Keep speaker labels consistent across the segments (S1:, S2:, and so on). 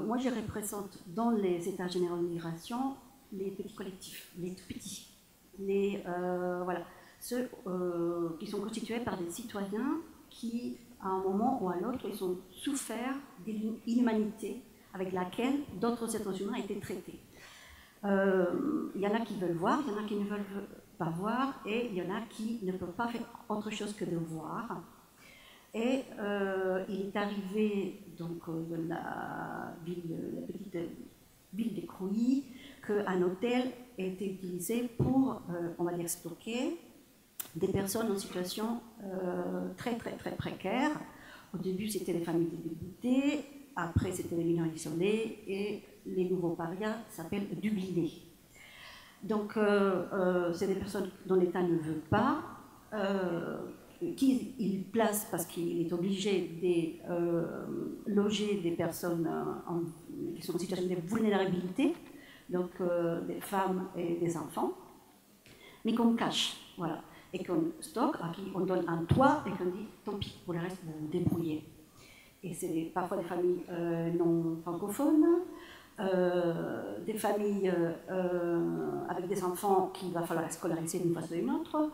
S1: Moi je représente dans les États généraux de migration les petits collectifs, les tout petits, voilà, ceux qui sont constitués par des citoyens qui, à un moment ou à l'autre, ils ont souffert de l'inhumanité avec laquelle d'autres êtres humains étaient traités. Il y en a qui veulent voir, il y en a qui ne veulent pas voir, et il y en a qui ne peuvent pas faire autre chose que de voir. Et il est arrivé donc de la petite ville de Crouy qu'un hôtel était utilisé pour, on va dire, stocker des personnes en situation très précaire. Au début, c'était les familles débutées, après, c'était les mineurs isolés, et les nouveaux parias s'appellent dublinés. Donc, c'est des personnes dont l'État ne veut pas, qu'il place parce qu'il est obligé de loger des personnes qui sont en situation de vulnérabilité, donc des femmes et des enfants, mais qu'on cache, voilà, et qu'on stocke, à qui on donne un toit et qu'on dit tant pis, pour le reste vous vous débrouillez. Et c'est parfois des familles non francophones, des familles avec des enfants qu'il va falloir scolariser d'une façon ou d'une autre,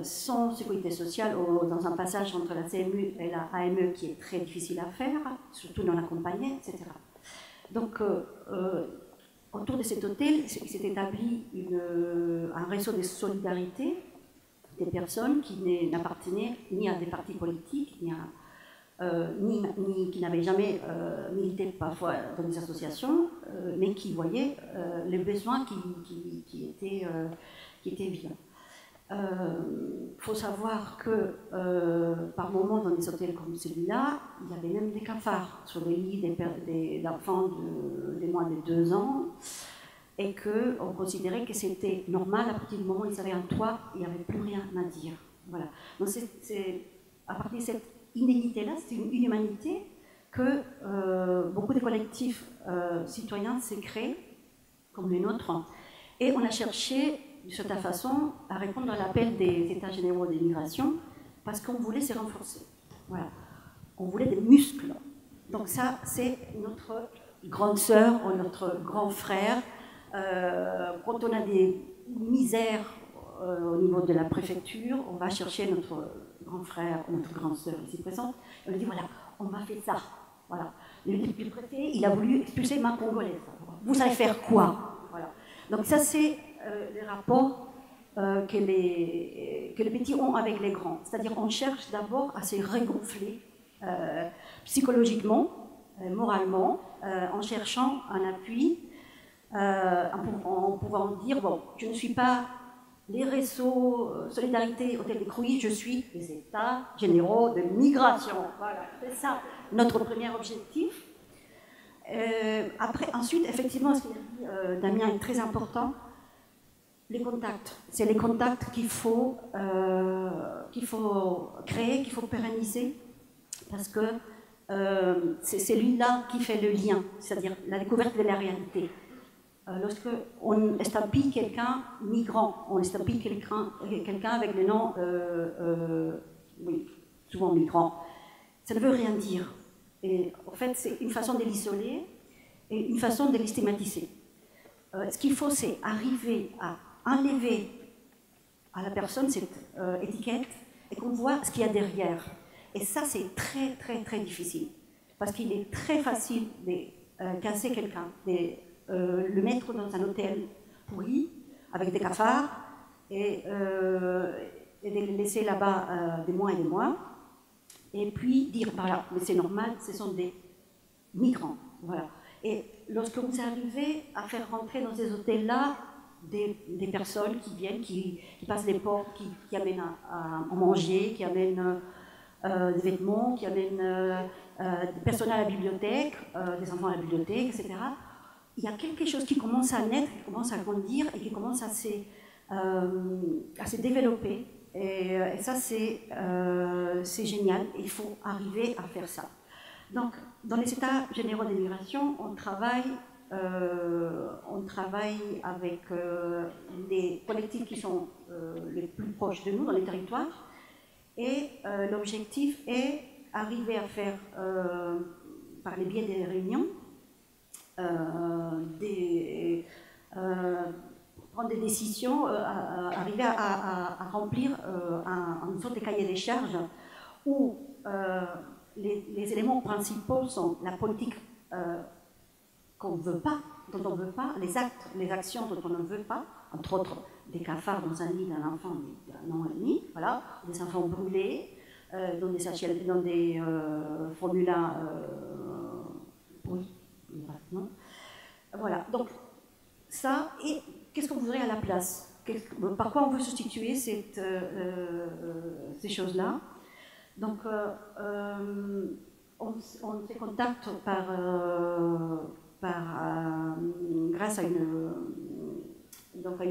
S1: sans sécurité sociale, dans un passage entre la CMU et la AME qui est très difficile à faire, surtout non accompagné, etc. Donc, autour de cet hôtel, il s'est établi un réseau de solidarité des personnes qui n'appartenaient ni à des partis politiques, ni qui n'avaient jamais milité parfois dans des associations, mais qui voyaient les besoins qui étaient évidents. Il faut savoir que par moments dans des hôtels comme celui-là, il y avait même des cafards sur les lits d'enfants de moins de 2 ans, et qu'on considérait que c'était normal à partir du moment où ils avaient un toit, il n'y avait plus rien à dire. Voilà. Donc c'est à partir de cette inédité-là, c'est une inhumanité que beaucoup de collectifs citoyens s'est créé, comme le nôtre, et on a cherché de cette façon à répondre à l'appel des États généraux des migrations parce qu'on voulait se renforcer. Voilà. On voulait des muscles. Donc ça, c'est notre grande sœur ou notre grand frère. Quand on a des misères au niveau de la préfecture, on va chercher notre grand frère ou notre grande sœur ici présente et on lui dit voilà, on m'a fait ça. Voilà. Le préfet, il a voulu expulser ma Congolaise. Vous allez faire quoi? Voilà. Donc ça, c'est les rapports que les petits ont avec les grands. C'est-à-dire qu'on cherche d'abord à se régonfler psychologiquement, moralement, en cherchant un appui, en pouvant dire, bon, je ne suis pas les réseaux Solidarité Hôtel de Crouy, je suis les États généraux de migration. Voilà, c'est ça notre premier objectif. Ensuite, effectivement, ce qu'il a dit Damien est très important. Les contacts, c'est les contacts qu'il faut créer, qu'il faut pérenniser, parce que c'est celui-là qui fait le lien, c'est-à-dire la découverte de la réalité. Lorsque on estampille quelqu'un migrant, on estampille quelqu'un avec le nom, oui, souvent migrant, ça ne veut rien dire. Et en fait, c'est une façon de l'isoler et une façon de le stigmatiser. Ce qu'il faut, c'est arriver à enlever à la personne cette étiquette et qu'on voit ce qu'il y a derrière. Et ça, c'est très difficile. Parce qu'il est très facile de casser quelqu'un, de le mettre dans un hôtel pourri, avec des cafards, et de le laisser là-bas des mois et des mois, et puis dire, voilà, mais c'est normal, ce sont des migrants. Voilà. Et lorsque vous arrivez à faire rentrer dans ces hôtels-là des personnes qui viennent, qui passent les portes, qui amènent à manger, qui amènent des vêtements, qui amènent des personnes à la bibliothèque, des enfants à la bibliothèque, etc., il y a quelque chose qui commence à naître, qui commence à grandir et qui commence à se développer. Et ça, c'est génial. Il faut arriver à faire ça. Donc, dans les États généraux des migrations, on travaille avec des collectifs qui sont les plus proches de nous, dans les territoires. Et l'objectif est arriver à faire par les biais des réunions, prendre des décisions, arriver à remplir une sorte de cahier des charges où les éléments principaux sont la politique qu'on ne veut pas, dont on ne veut pas, les actes, les actions dont on ne veut pas, entre autres des cafards dans un lit d'un enfant d'un an et demi, voilà, des enfants brûlés, dans des formulats, oui, non. Voilà, donc ça, et qu'est-ce qu'on voudrait à la place? Par quoi on veut substituer ces choses-là? Donc, on fait contact grâce à une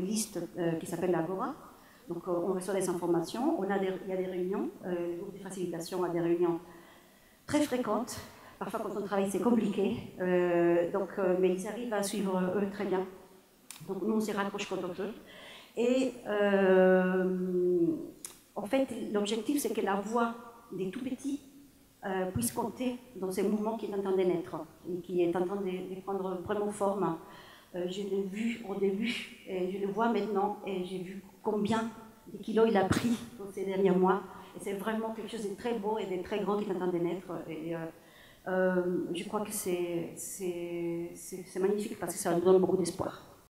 S1: liste qui s'appelle l'Agora. Donc, on reçoit des informations, il y a des réunions, le groupe de facilitation a des réunions très fréquentes. Parfois, quand on travaille, c'est compliqué, mais ils arrivent à suivre eux très bien. Donc, nous, on s'y raccroche contre eux. Et en fait, l'objectif, c'est que la voix des tout-petits puisse compter dans ces mouvements qui est en train de naître et qui est en train de prendre vraiment forme. Je l'ai vu au début, et je le vois maintenant, et j'ai vu combien de kilos il a pris dans ces derniers mois. Et c'est vraiment quelque chose de très beau et de très grand qui est en train de naître. Et je crois que c'est magnifique parce que ça nous donne beaucoup d'espoir.